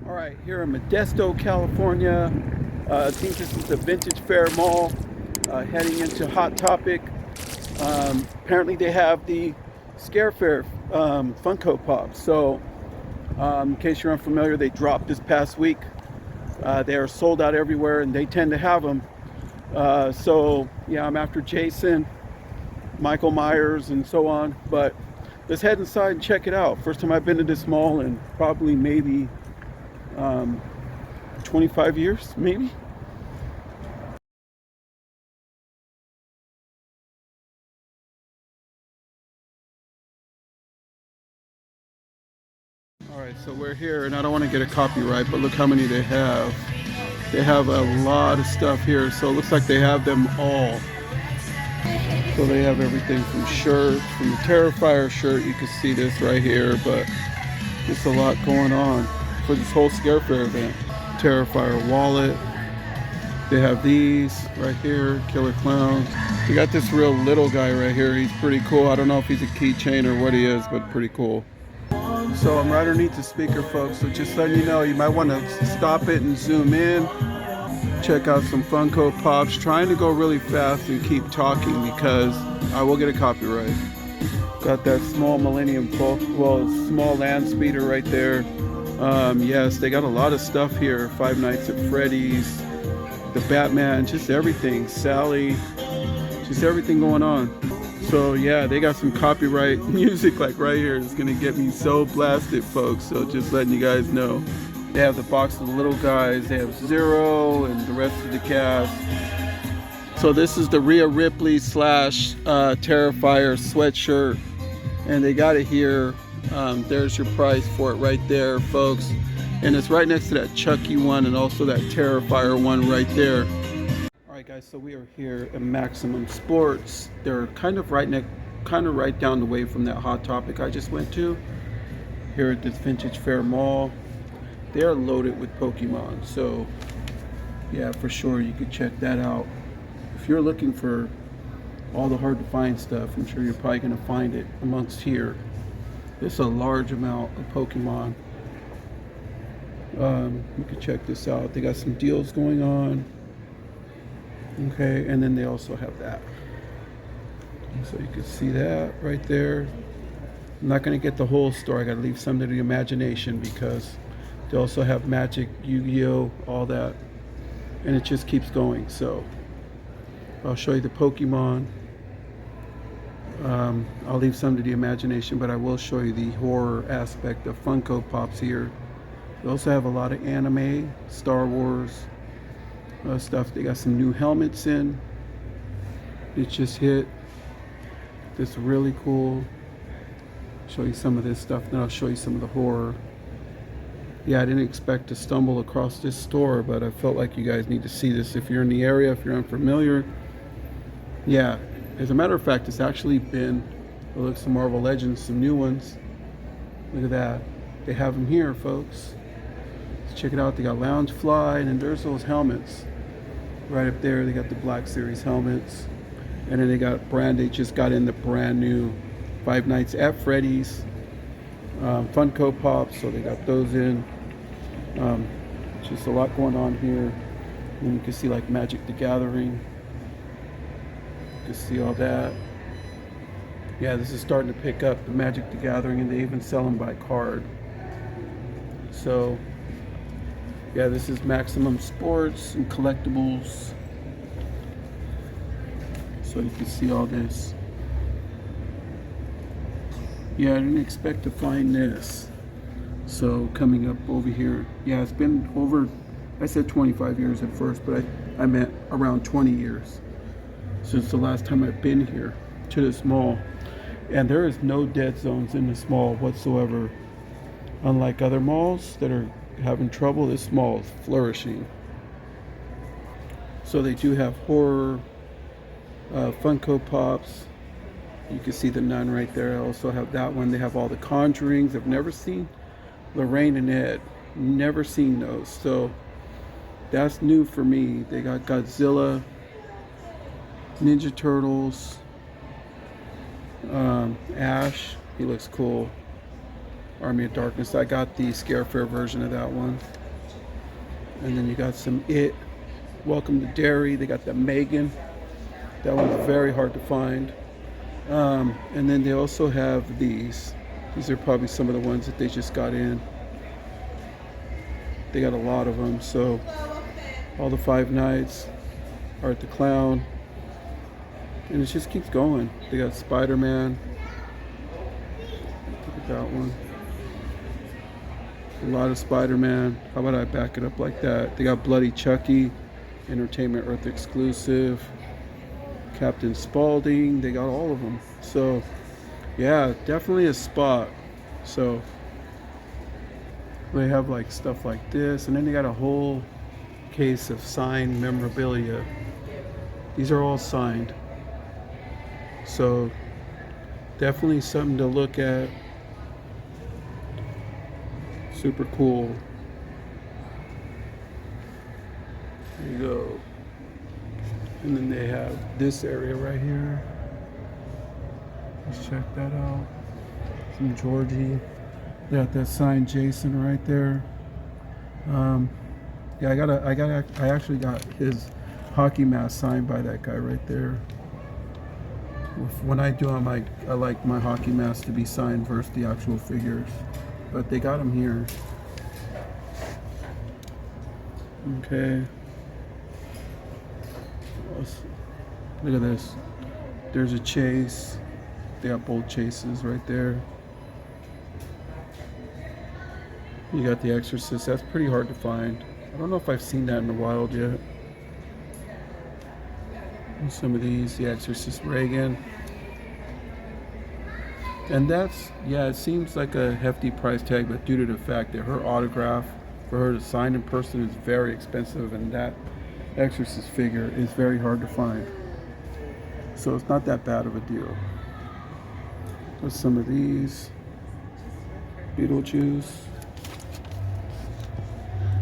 All right, here in Modesto, California. I think this is the Vintage Fair Mall, heading into Hot Topic. Apparently they have the Scare Fair Funko Pops. So in case you're unfamiliar, they dropped this past week. They are sold out everywhere and they tend to have them. So yeah, I'm after Jason, Michael Myers, and so on. But let's head inside and check it out. First time I've been to this mall in probably maybe 25 years, maybe. All right, so we're here, and I don't want to get a copyright, but look how many they have. They have a lot of stuff here, so it looks like they have them all. So they have everything from shirts, from the Terrifier shirt, you can see this right here, but there's a lot going on for this whole Scare Fair event. Terrifier wallet. They have these right here, Killer Clowns. We got this real little guy right here. He's pretty cool. I don't know if he's a keychain or what he is, but pretty cool. So I'm right underneath the speaker, folks. So just letting you know, you might want to stop it and zoom in. Check out some Funko Pops. Trying to go really fast and keep talking because I will get a copyright. Got that small Millennium Falcon, well, small land speeder right there. Yes, they got a lot of stuff here. Five Nights at Freddy's, the Batman, just everything. Sally, just everything going on. So yeah, they got some copyright music like right here. It's gonna get me so blasted, folks. So just letting you guys know. They have the box of the little guys. They have Zero and the rest of the cast. So this is the Rhea Ripley / Terrifier sweatshirt. And they got it here. There's your price for it right there, folks. And it's right next to that Chucky one and also that Terrifier one right there. Alright guys, so we are here at Maximum Sports. They're kind of right down the way from that Hot Topic I just went to. Here at this Vintage Fair Mall. They are loaded with Pokemon. So yeah, for sure you could check that out. If you're looking for all the hard to find stuff, I'm sure you're probably going to find it amongst here. There's a large amount of Pokemon. You can check this out. They got some deals going on. Okay, and then they also have that. So you can see that right there. I'm not going to get the whole store. I got to leave some to the imagination because they also have Magic, Yu-Gi-Oh, all that. And it just keeps going. So I'll show you the Pokemon. I'll leave some to the imagination, but I will show you the horror aspect of Funko Pops here. They also have a lot of anime, Star Wars stuff. They got some new helmets in. It just hit. This really cool. Show you some of this stuff, then I'll show you some of the horror. Yeah, I didn't expect to stumble across this store, but I felt like you guys need to see this if you're in the area, if you're unfamiliar. Yeah, as a matter of fact, it's actually been, look, some Marvel Legends, some new ones. Look at that. They have them here, folks. Let's check it out. They got Loungefly, and then there's those helmets. Right up there, they got the Black Series helmets. And then they got they just got in the brand new Five Nights at Freddy's Funko Pops, so they got those in. Just a lot going on here. And you can see like Magic the Gathering. You can see all that. Yeah, this is starting to pick up, the Magic the Gathering, and they even sell them by card. So yeah, this is Maximum Sports and Collectibles. So you can see all this. Yeah, I didn't expect to find this. So coming up over here, yeah, it's been over, I said 25 years at first, but I meant around 20 years since the last time I've been here to this mall. And there is no dead zones in this mall whatsoever. Unlike other malls that are having trouble, this mall is flourishing. So they do have horror, Funko Pops. You can see the Nun right there. I also have that one. They have all the Conjurings. I've never seen Lorraine and Ed. Never seen those. So that's new for me. They got Godzilla, Ninja Turtles, Ash. He looks cool. Army of Darkness. I got the Scare Fair version of that one. And then you got some Welcome to Derry. They got the Megan. That one's very hard to find. And then they also have these. These are probably some of the ones that they just got in. They got a lot of them. So all the Five Nights, Art the Clown, and it just keeps going. They got Spider-Man. Look at that one. A lot of Spider-Man. How about I back it up like that? They got Bloody Chucky, Entertainment Earth exclusive. Captain Spaulding. They got all of them. So yeah, definitely a spot. So they have like stuff like this, and then they got a whole case of signed memorabilia. These are all signed. So definitely something to look at. Super cool. There you go. And then they have this area right here. Let's check that out. Some Georgie. They got that signed Jason right there. Yeah, I actually got his hockey mask signed by that guy right there. When I do them, I like my hockey mask to be signed versus the actual figures. But they got them here. Okay. Look at this. There's a Chase. They got both Chases right there. You got the Exorcist. That's pretty hard to find. I don't know if I've seen that in the wild yet. And some of these, the Exorcist Reagan. And that's, yeah, it seems like a hefty price tag, but due to the fact that her autograph for her to sign in person is very expensive, and that Exorcist figure is very hard to find. So it's not that bad of a deal. There's some of these. Beetlejuice.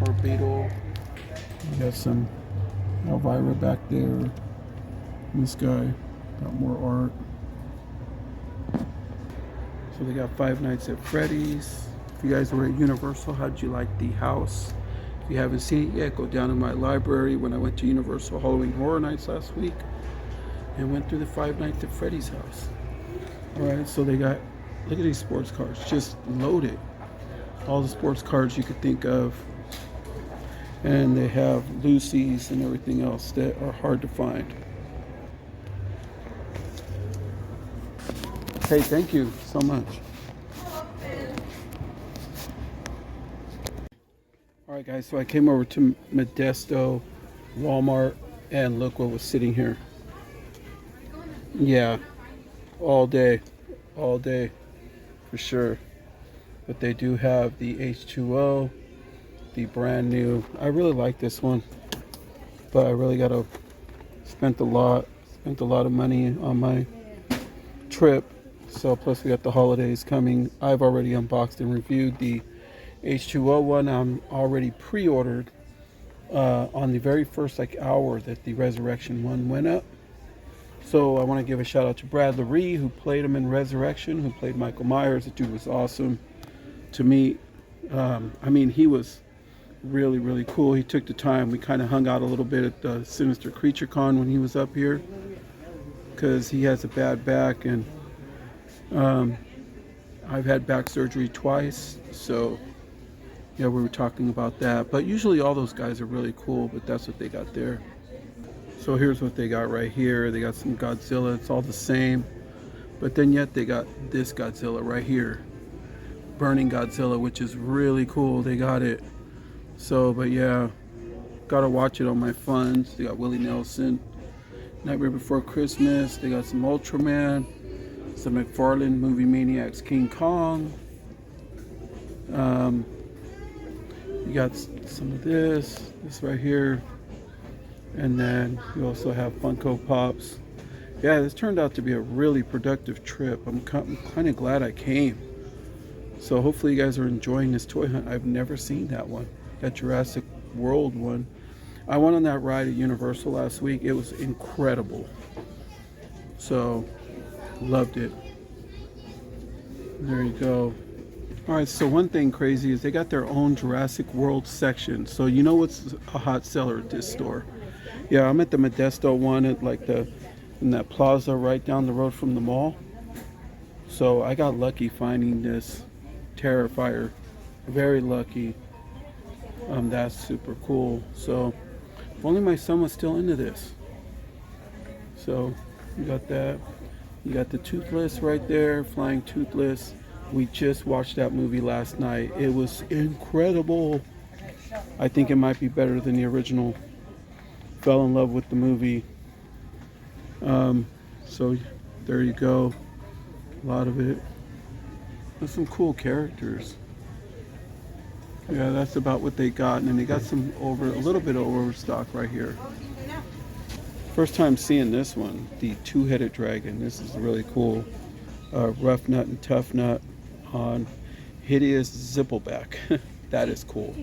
Or Beetle. You got some Elvira back there. This guy got more art. So they got Five Nights at Freddy's. If you guys were at Universal, how'd you like the house? If you haven't seen it yet, go down to my library. When I went to Universal Halloween Horror Nights last week and went through the Five Nights at Freddy's house. Alright, so they got, look at these sports cards, just loaded. All the sports cards you could think of. And they have Lucy's and everything else that are hard to find. Hey, thank you so much. Alright guys, so I came over to Modesto, Walmart, and look what was sitting here. Yeah, all day, for sure. But they do have the H2O, the brand new. I really like this one, but I really spent a lot of money on my trip. So plus we got the holidays coming. I've already unboxed and reviewed the H2O one. I'm already pre-ordered on the very first hour that the Resurrection one went up. So I want to give a shout out to Brad Laree, who played him in Resurrection, who played Michael Myers. The dude was awesome to meet. I mean, he was really, really cool. He took the time. We kind of hung out a little bit at the Sinister Creature Con when he was up here, because he has a bad back, and I've had back surgery twice, so yeah, we were talking about that. But usually all those guys are really cool, but that's what they got there. So here's what they got right here. They got some Godzilla. It's all the same, but then yet they got this Godzilla right here, Burning Godzilla, which is really cool. They got it. So, but yeah, gotta watch it on my funds. They got Willie Nelson, Nightmare Before Christmas. They got some Ultraman, some McFarlane Movie Maniacs King Kong. You got some of this right here, and then you also have Funko Pops. Yeah, this turned out to be a really productive trip. I'm kind of glad I came. So hopefully you guys are enjoying this toy hunt. I've never seen that one, that Jurassic World one. I went on that ride at Universal last week. It was incredible. So loved it. There you go. All right, so one thing crazy is they got their own Jurassic World section. So you know what's a hot seller at this store? Yeah, I'm at the Modesto one at like the in that plaza right down the road from the mall. So I got lucky finding this Terrifier. Very lucky. That's super cool. So if only my son was still into this. So you got that. You got the Toothless right there, Flying Toothless. We just watched that movie last night. It was incredible. I think it might be better than the original. Fell in love with the movie. So there you go. A lot of it. There's some cool characters. Yeah, that's about what they got. And then they got some a little bit of overstock right here. First time seeing this one, the two-headed dragon. This is really cool. Rough Nut and Tough Nut on Hideous Zippleback. That is cool.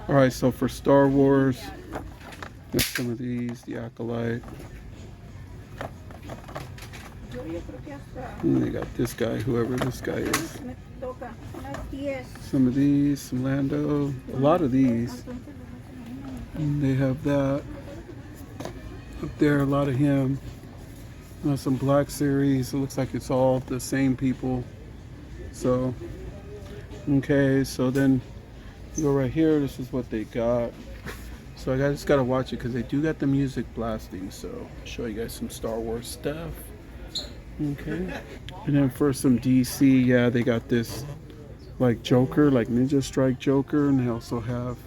All right, so for Star Wars, there's some of these, the Acolyte. And they got this guy, whoever this guy is. Some of these, some Lando, a lot of these. And they have that. Up there, a lot of him. Some Black Series. It looks like it's all the same people. So, okay, so then you go right here. This is what they got. So I just gotta watch it because they do got the music blasting. So I'll show you guys some Star Wars stuff. Okay. And then for some DC, yeah, they got this like Joker, like Ninja Strike Joker, and they also have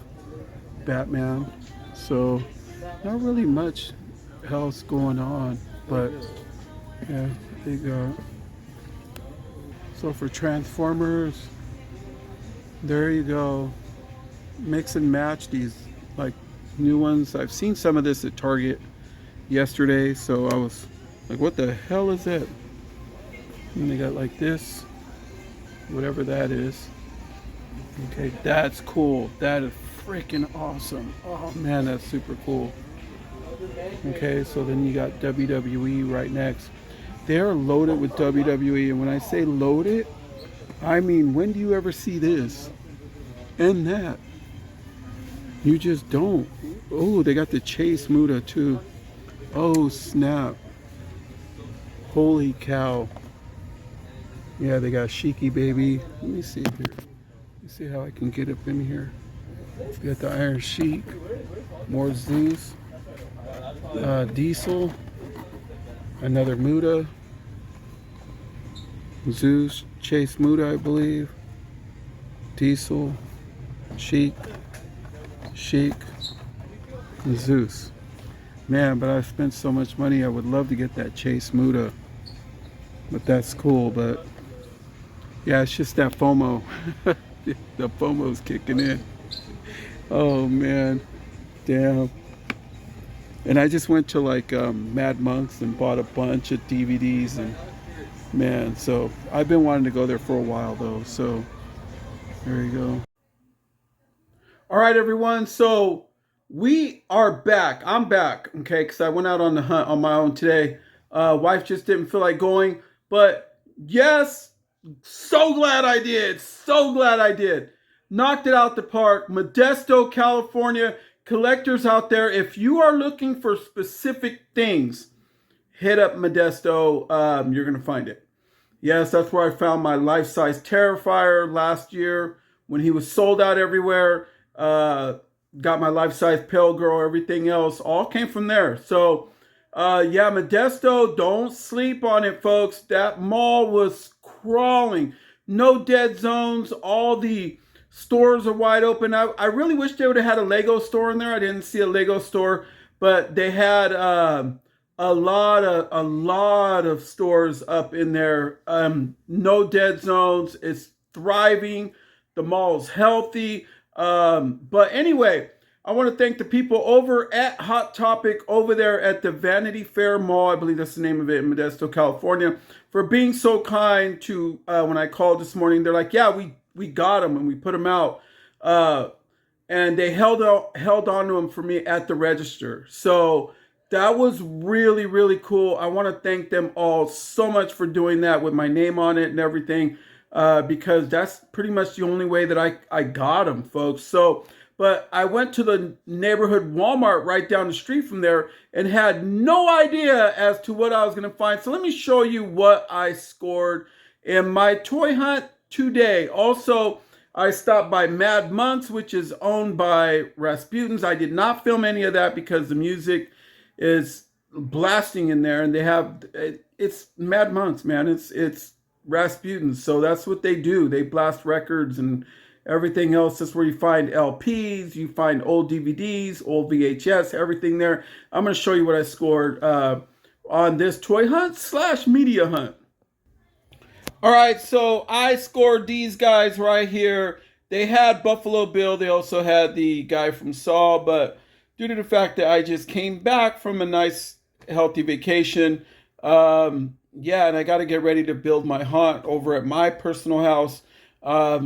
Batman. So not really much else going on, but yeah, they got. So for Transformers, there you go. Mix and match these like new ones. I've seen some of this at Target yesterday, so I was like, what the hell is that? And they got like this, whatever that is. Okay, that's cool. That is freaking awesome. Oh man, that's super cool. Okay, so then you got WWE right next. They're loaded with WWE, and when I say loaded, I mean, when do you ever see this and that? You just don't. Oh, they got the Chase Muda too. Oh snap. Holy cow. Yeah, they got Shiki Baby. Let me see here. Let me see how I can get up in here. We got the Iron Sheik. More Zeus. Diesel. Another Muda. Zeus. Chase Muda, I believe. Diesel. Sheik. And Zeus. Man, but I've spent so much money. I would love to get that Chase Muda. But that's cool, but yeah, it's just that FOMO. The FOMO's kicking in. Oh man, damn. And I just went to like Mad Monks and bought a bunch of DVDs, and man, so I've been wanting to go there for a while though, so there you go. All right, everyone, so we are back. I'm back, okay, because I went out on the hunt on my own today. Wife just didn't feel like going, but yes, so glad I did. So glad I did. Knocked it out the park. Modesto, California. Collectors out there, if you are looking for specific things, hit up Modesto. You're going to find it. Yes, that's where I found my life-size Terrifier last year when he was sold out everywhere. Got my life-size Pale Girl, everything else. All came from there. So, yeah, Modesto, don't sleep on it, folks. That mall was crawling. No dead zones. All the stores are wide open. I really wish they would have had a Lego store in there. I didn't see a Lego store, but they had a lot of stores up in there. No dead zones. It's thriving. The mall's healthy. But anyway, I want to thank the people over at Hot Topic over there at the Vanity Fair Mall. I believe that's the name of it in Modesto, California, for being so kind to, when I called this morning, they're like, yeah, we got them and we put them out. And they held on to them for me at the register. So that was really, really cool. I want to thank them all so much for doing that with my name on it and everything. because that's pretty much the only way that I got them, folks. So, but I went to the neighborhood Walmart right down the street from there and had no idea as to what I was going to find. So let me show you what I scored in my toy hunt today. Also, I stopped by Mad Monks, which is owned by Rasputin's. I did not film any of that because the music is blasting in there, and they have it's Mad Monks, man. It's Rasputin's, so that's what they do. They blast records and everything else. That's where you find LPs, you find old DVDs, old VHS, everything there. I'm going to show you what I scored on this toy hunt slash media hunt. All right, so I scored these guys right here. They had Buffalo Bill. They also had the guy from Saw, but due to the fact that I just came back from a nice, healthy vacation, yeah, and I got to get ready to build my hunt over at my personal house.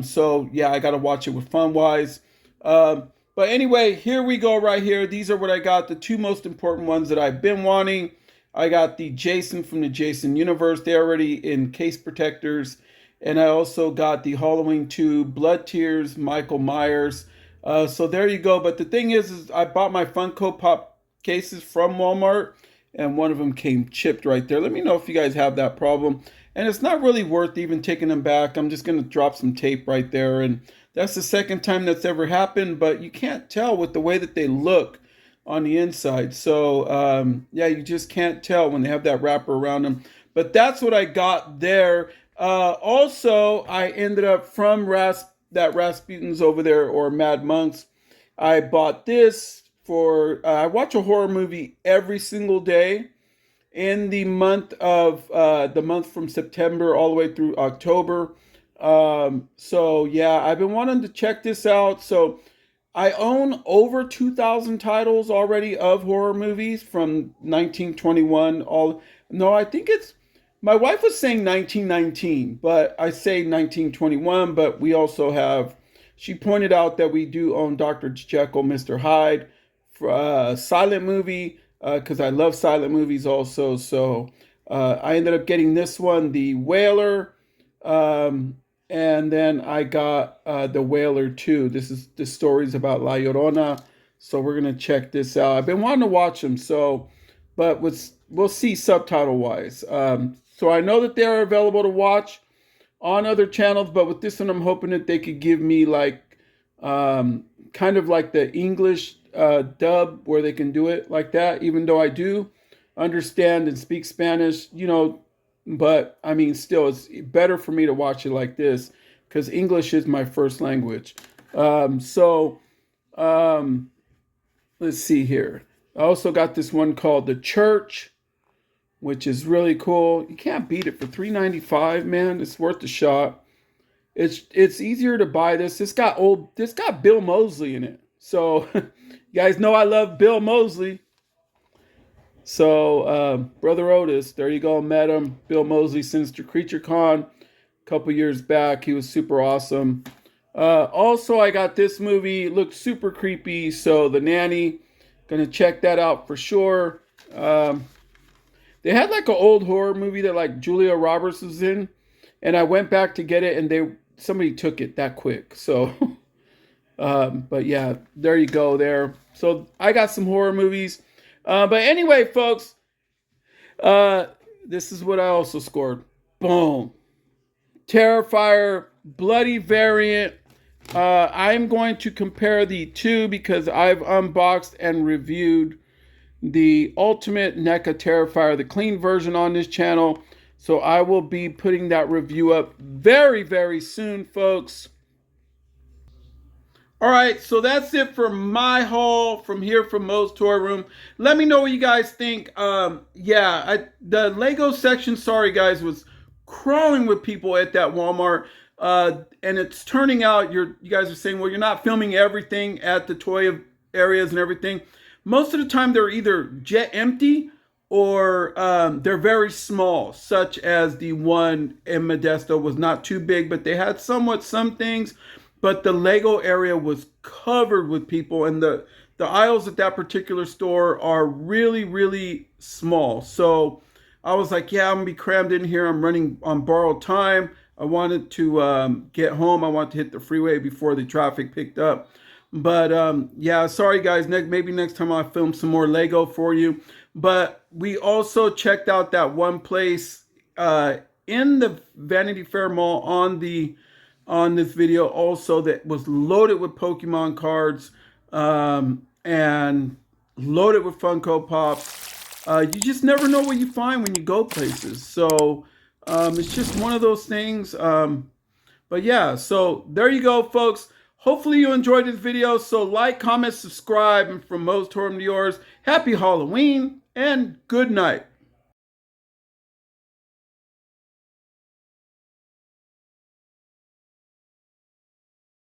So, yeah, I got to watch it with FunWise. But anyway, here we go right here. These are what I got, the two most important ones that I've been wanting. I got the Jason from the Jason universe. They're already in case protectors. And I also got the Halloween 2 Blood Tears Michael Myers. So there you go. But the thing is I bought my Funko Pop cases from Walmart, and one of them came chipped right there. Let me know if you guys have that problem. And it's not really worth even taking them back. I'm just going to drop some tape right there. And that's the second time that's ever happened. But you can't tell with the way that they look on the inside. So, yeah, you just can't tell when they have that wrapper around them. But that's what I got there. Also, I ended up from Rasputin's over there, or Mad Monks. I bought this for, I watch a horror movie every single day in the month from September all the way through October. So yeah, I've been wanting to check this out. So I own over 2,000 titles already of horror movies from 1921. I think it's, my wife was saying 1919, but I say 1921, but we also have, she pointed out that we do own Dr. Jekyll, Mr. Hyde, silent movie, because I love silent movies also. So I ended up getting this one, the Wailer, and then I got the Wailer 2. This is the stories about La Llorona. So we're going to check this out. I've been wanting to watch them, so, but we'll see subtitle wise. So I know that they're available to watch on other channels, but with this one, I'm hoping that they could give me like, kind of like the English dub where they can do it like that, even though I do understand and speak Spanish, but I mean, still, it's better for me to watch it like this because English is my first language. Let's see here. I also got this one called The Church, which is really cool. You can't beat it for $3.95, man. It's worth a shot. It's easier to buy this. This got Bill Moseley in it. So you guys know I love Bill Moseley. So Brother Otis, there you go. Met him. Bill Moseley since the Creature Con a couple years back. He was super awesome. Also, I got this movie. It looked super creepy. So The Nanny. Gonna check that out for sure. They had like an old horror movie that like Julia Roberts was in, and I went back to get it, and somebody took it that quick. So, but yeah, there you go there. So I got some horror movies. But anyway, folks, this is what I also scored. Boom. Terrifier, bloody variant. I'm going to compare the two because I've unboxed and reviewed the Ultimate Neca Terrifier, the clean version on this channel. So I will be putting that review up very, very soon, folks. All right, so that's it for my haul from here from Moe's Toy Room. Let me know what you guys think. The Lego section, sorry guys, was crawling with people at that Walmart. And it's turning out, you guys are saying, well, you're not filming everything at the toy areas and everything. Most of the time, they're either jet empty or they're very small, such as the one in Modesto was not too big, but they had some things. But the Lego area was covered with people, and the aisles at that particular store are really, really small. So I was like, yeah, I'm going to be crammed in here. I'm running on borrowed time. I wanted to get home. I wanted to hit the freeway before the traffic picked up. But yeah, sorry guys. Maybe next time I'll film some more Lego for you. But we also checked out that one place in the Vanity Fair Mall on this video also that was loaded with Pokemon cards and loaded with Funko Pops. You just never know what you find when you go places. So it's just one of those things. But yeah, so there you go, folks. Hopefully you enjoyed this video. So like, comment, subscribe, and from Moe's to yours, happy Halloween and good night.